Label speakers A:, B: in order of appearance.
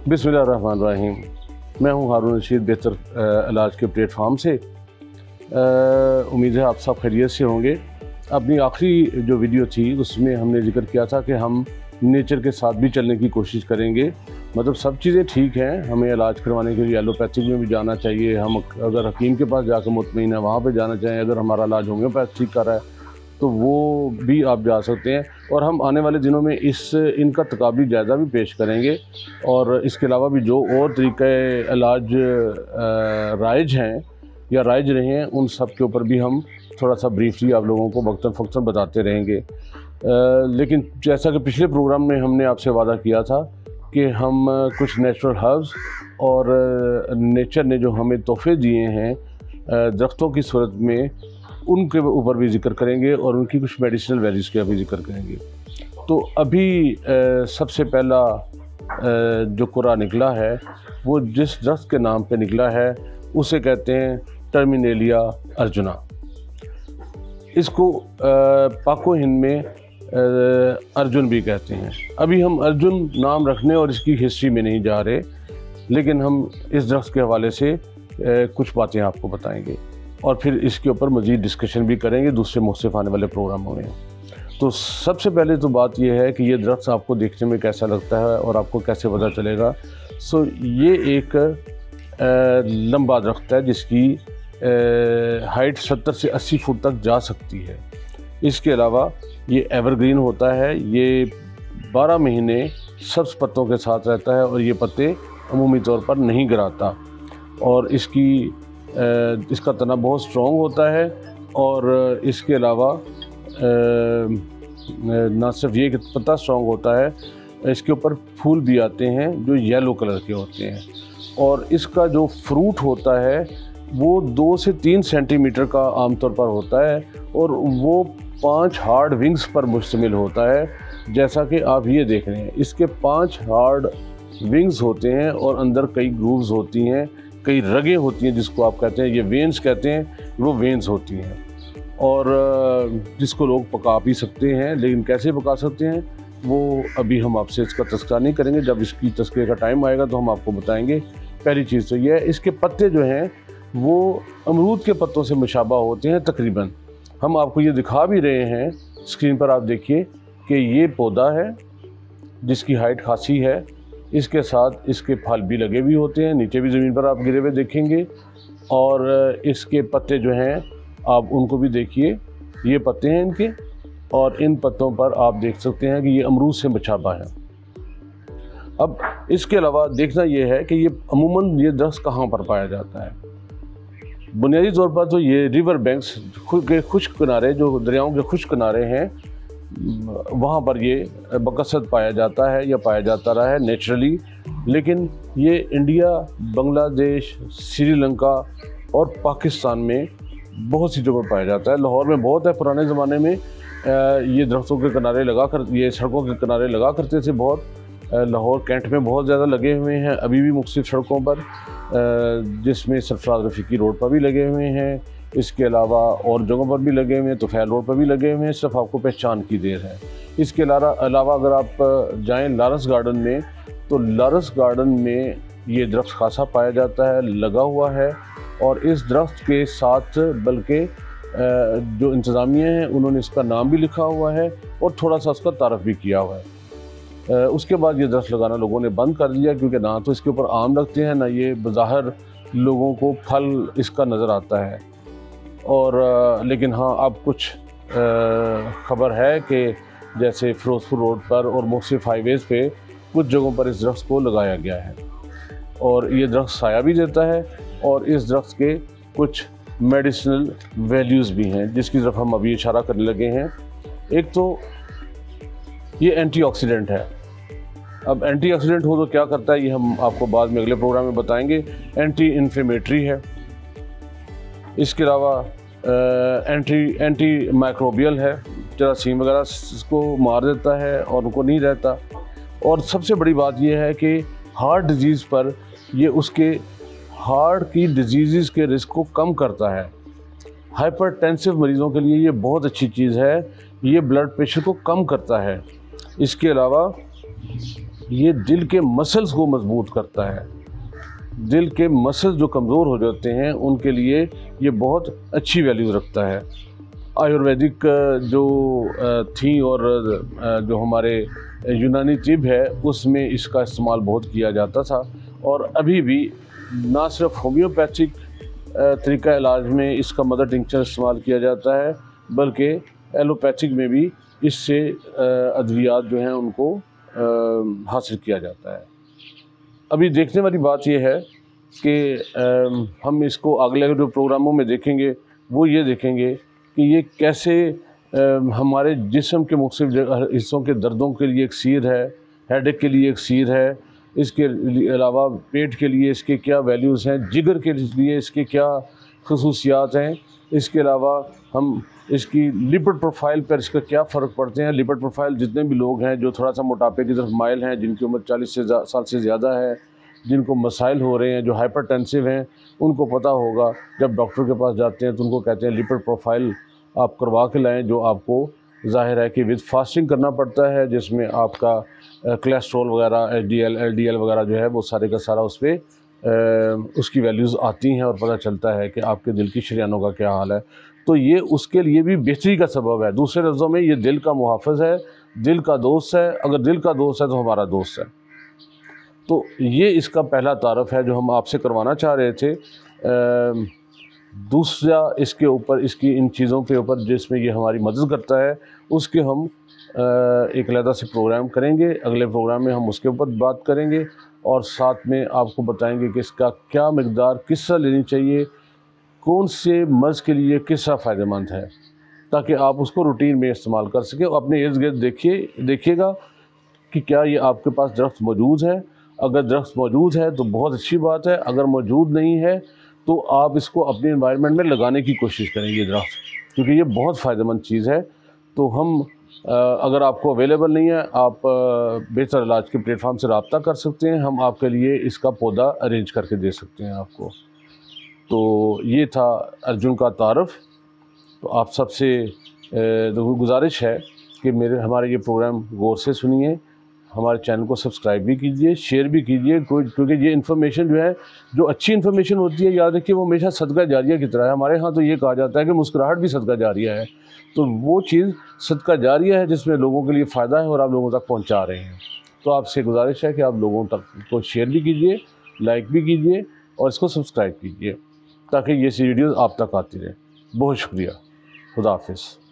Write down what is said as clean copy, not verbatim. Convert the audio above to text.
A: बिस्मिल्लाहिर्रहमानिर्रहीम। मैं हूं हारून रशीद बेहतर इलाज के प्लेटफॉर्म से। उम्मीद है आप सब खैरियत से होंगे। अपनी आखिरी जो वीडियो थी उसमें हमने जिक्र किया था कि हम नेचर के साथ भी चलने की कोशिश करेंगे। मतलब सब चीज़ें ठीक हैं, हमें इलाज करवाने के लिए एलोपैथिक में भी जाना चाहिए। हम अगर हकीम के पास जाकर मुतमईन है वहाँ पे जाना चाहिए। अगर हमारा इलाज होम्योपैथिक कर रहा है तो वो भी आप जा सकते हैं। और हम आने वाले दिनों में इनका तकाबली जायज़ा भी पेश करेंगे। और इसके अलावा भी जो और तरीक़े इलाज राइज हैं या राइज रहे हैं उन सब के ऊपर भी हम थोड़ा सा ब्रीफली आप लोगों को वक्तन फ़क्तन बताते रहेंगे। लेकिन जैसा कि पिछले प्रोग्राम में हमने आपसे वादा किया था कि हम कुछ नेचुरल हर्ब्स और नेचर ने जो हमें तोहफ़े दिए हैं दरख्तों की सूरत में, उनके ऊपर भी ज़िक्र करेंगे और उनकी कुछ मेडिसिनल वैल्यूज़ का भी ज़िक्र करेंगे। तो अभी सबसे पहला जो कुरा निकला है वो जिस दरख्त के नाम पे निकला है उसे कहते हैं टर्मिनेलिया अर्जुना। इसको पाको हिंद में अर्जुन भी कहते हैं। अभी हम अर्जुन नाम रखने और इसकी हिस्ट्री में नहीं जा रहे, लेकिन हम इस दरख्त के हवाले से कुछ बातें आपको बताएंगे और फिर इसके ऊपर मज़ीद डिस्कशन भी करेंगे दूसरे मुख्तलिफ आने वाले प्रोग्रामों में। तो सबसे पहले तो बात यह है कि ये दरख्त आपको देखने में कैसा लगता है और आपको कैसे पता चलेगा। ये एक लंबा दरख्त है जिसकी हाइट 70 से 80 फुट तक जा सकती है। इसके अलावा ये एवरग्रीन होता है, ये 12 महीने सब्ज़ पत्तों के साथ रहता है और ये पत्ते अमूमी तौर पर नहीं गिराता। और इसका तना बहुत स्ट्रॉन्ग होता है। और इसके अलावा ना सिर्फ ये कि पत्ता स्ट्रॉन्ग होता है, इसके ऊपर फूल भी आते हैं जो येलो कलर के होते हैं। और इसका जो फ्रूट होता है वो 2 से 3 सेंटीमीटर का आमतौर पर होता है और वो 5 हार्ड विंग्स पर मुश्तमिल होता है। जैसा कि आप ये देख रहे हैं, इसके 5 हार्ड विंग्स होते हैं और अंदर कई ग्रूव्स होती हैं, कई रगें होती हैं जिसको आप कहते हैं, ये वेन्स कहते हैं, वो वेन्स होती हैं। और जिसको लोग पका भी सकते हैं, लेकिन कैसे पका सकते हैं वो अभी हम आपसे इसका तज़किरा नहीं करेंगे। जब इसकी तज़किरे का टाइम आएगा तो हम आपको बताएंगे। पहली चीज़ तो ये है, इसके पत्ते जो हैं वो अमरूद के पत्तों से मुशाबा होते हैं तकरीबन। हम आपको ये दिखा भी रहे हैं, स्क्रीन पर आप देखिए कि ये पौधा है जिसकी हाइट खासी है। इसके साथ इसके फल भी लगे भी होते हैं, नीचे भी ज़मीन पर आप गिरे हुए देखेंगे। और इसके पत्ते जो हैं आप उनको भी देखिए, ये पत्ते हैं इनके, और इन पत्तों पर आप देख सकते हैं कि ये अमरूद से मुशाबा है। अब इसके अलावा देखना ये है कि ये अमूमन ये दरख्त कहाँ पर पाया जाता है। बुनियादी तौर पर तो ये रिवर बैंक्स के खुश्क किनारे, जो दरियाओं के खुश्क किनारे हैं, वहाँ पर ये बकसरत पाया जाता है या पाया जाता रहा है नेचुरली। लेकिन ये इंडिया, बांग्लादेश, श्रीलंका और पाकिस्तान में बहुत सी जगह पाया जाता है। लाहौर में बहुत है, पुराने ज़माने में ये दरख्तों के किनारे लगा कर, ये सड़कों के किनारे लगा करते थे बहुत। लाहौर कैंट में बहुत ज़्यादा लगे हुए हैं अभी भी मुख्तलिफ सड़कों पर, जिसमें सरफराज रफ़ीकी रोड पर भी लगे हुए हैं। इसके अलावा और जगहों पर भी लगे हुए हैं, तो फैल रोड पर भी लगे हुए हैं, सिर्फ आपको पहचान की देर है। इसके अलावा अगर आप जाएँ लारस गार्डन में, तो लारस गार्डन में ये दरख्त खासा पाया जाता है, लगा हुआ है। और इस दरख्त के साथ बल्कि जो इंतज़ामिया हैं उन्होंने इसका नाम भी लिखा हुआ है और थोड़ा सा उसका तारफ़ भी किया हुआ है। उसके बाद ये दरख्त लगाना लोगों ने बंद कर दिया, क्योंकि ना तो इसके ऊपर आम लगते हैं, ना ये बज़ाहिर लोगों को फल इसका नज़र आता है। और लेकिन हाँ, अब कुछ ख़बर है कि जैसे फिरोजपुर रोड पर और मुख्तलिफ हाईवेज़ पे कुछ जगहों पर इस दरख्त को लगाया गया है और ये दरख्त साया भी देता है। और इस दरख्त के कुछ मेडिसिनल वैल्यूज़ भी हैं जिसकी तरफ हम अभी इशारा करने लगे हैं। एक तो ये एंटीऑक्सीडेंट है। अब एंटीऑक्सीडेंट हो तो क्या करता है ये हम आपको बाद में अगले प्रोग्राम में बताएंगे। एंटी इन्फ्लेमेटरी है। इसके अलावा एंटी माइक्रोबियल है, जरासीम वगैरह इसको मार देता है और उनको नहीं रहता। और सबसे बड़ी बात यह है कि हार्ट डिजीज़ पर ये उसके हार्ट की डिजीज़ के रिस्क को कम करता है। हाइपरटेंसिव मरीज़ों के लिए ये बहुत अच्छी चीज़ है, ये ब्लड प्रेशर को कम करता है। इसके अलावा ये दिल के मसल्स को मजबूत करता है। दिल के मसल्स जो कमज़ोर हो जाते हैं उनके लिए ये बहुत अच्छी वैल्यूज़ रखता है। आयुर्वेदिक जो थी और जो हमारे यूनानी तिब है उसमें इसका इस्तेमाल बहुत किया जाता था, और अभी भी ना सिर्फ होम्योपैथिक तरीका इलाज में इसका मदर टिंक्चर इस्तेमाल किया जाता है, बल्कि एलोपैथिक में भी इससे अद्वियात जो हैं उनको हासिल किया जाता है। अभी देखने वाली बात यह है कि हम इसको अगले जो प्रोग्रामों में देखेंगे वो ये देखेंगे कि ये कैसे हमारे जिस्म के मुख्तलिफ हिस्सों के दर्दों के लिए एक सीर है, हेडेक के लिए एक सीर है, इसके अलावा पेट के लिए इसके क्या वैल्यूज़ हैं, जिगर के लिए इसके क्या खसूसियात हैं, इसके अलावा हम इसकी लिपिड प्रोफाइल पर इसका क्या फ़र्क पड़ते हैं। लिपिड प्रोफाइल जितने भी लोग हैं जो थोड़ा सा मोटापे की तरफ माइल हैं, जिनकी उम्र 40 साल से ज़्यादा है, जिनको मसाइल हो रहे हैं, जो हाइपरटेंसिव हैं, उनको पता होगा जब डॉक्टर के पास जाते हैं तो उनको कहते हैं लिपिड प्रोफाइल आप करवा के लाएँ, जो आपको ज़ाहिर है कि विद फास्टिंग करना पड़ता है, जिसमें आपका कोलेस्ट्रॉल वगैरह एचडीएल एलडीएल वगैरह जो है वो सारे का सारा उस पर उसकी वैल्यूज़ आती हैं और पता चलता है कि आपके दिल की शरीयानों का क्या हाल है। तो ये उसके लिए भी बेहतरी का सबब है। दूसरे लफ्ज़ों में ये दिल का मुहाफ़िज़ है, दिल का दोस्त है। अगर दिल का दोस्त है तो हमारा दोस्त है। तो ये इसका पहला तारफ़ है जो हम आपसे करवाना चाह रहे थे। दूसरा इसके ऊपर, इसकी इन चीज़ों के ऊपर जिसमें ये हमारी मदद करता है, उसके हम एक अलग से प्रोग्राम करेंगे। अगले प्रोग्राम में हम उसके ऊपर बात करेंगे और साथ में आपको बताएंगे कि इसका क्या मिकदार किस तरह लेनी चाहिए, कौन से मर्ज़ के लिए किस तरह फ़ायदेमंद है, ताकि आप उसको रूटीन में इस्तेमाल कर सकें। अपने इर्द गिर्द देखिएगा कि क्या ये आपके पास दरख्त मौजूद है। अगर दरख्त मौजूद है तो बहुत अच्छी बात है, अगर मौजूद नहीं है तो आप इसको अपने एनवायरनमेंट में लगाने की कोशिश करें ये दरख्त, क्योंकि ये बहुत फ़ायदेमंद चीज़ है। तो हम अगर आपको अवेलेबल नहीं है, आप बेहतर इलाज के प्लेटफॉर्म से रब्ता कर सकते हैं, हम आपके लिए इसका पौधा अरेंज करके दे सकते हैं आपको। तो ये था अर्जुन का तारफ़। तो आप सबसे गुजारिश है कि हमारे ये प्रोग्राम गौर से सुनिए, हमारे चैनल को सब्सक्राइब भी कीजिए, शेयर भी कीजिए, क्योंकि ये इन्फॉर्मेशन जो है, जो अच्छी इन्फॉर्मेशन होती है, याद रखिए वो हमेशा सदका जारिया की तरह है। हमारे यहाँ तो ये कहा जाता है कि मुस्कुराहट भी सदका जारिया है। तो वो चीज़ सदका जारिया है जिसमें लोगों के लिए फ़ायदा है और आप लोगों तक पहुँचा रहे हैं। तो आपसे गुजारिश है कि आप लोगों तक को शेयर भी कीजिए, लाइक भी कीजिए और इसको सब्सक्राइब कीजिए, ताकि ये वीडियोज़ आप तक आती रहे। बहुत शुक्रिया। खुदा हाफिज़।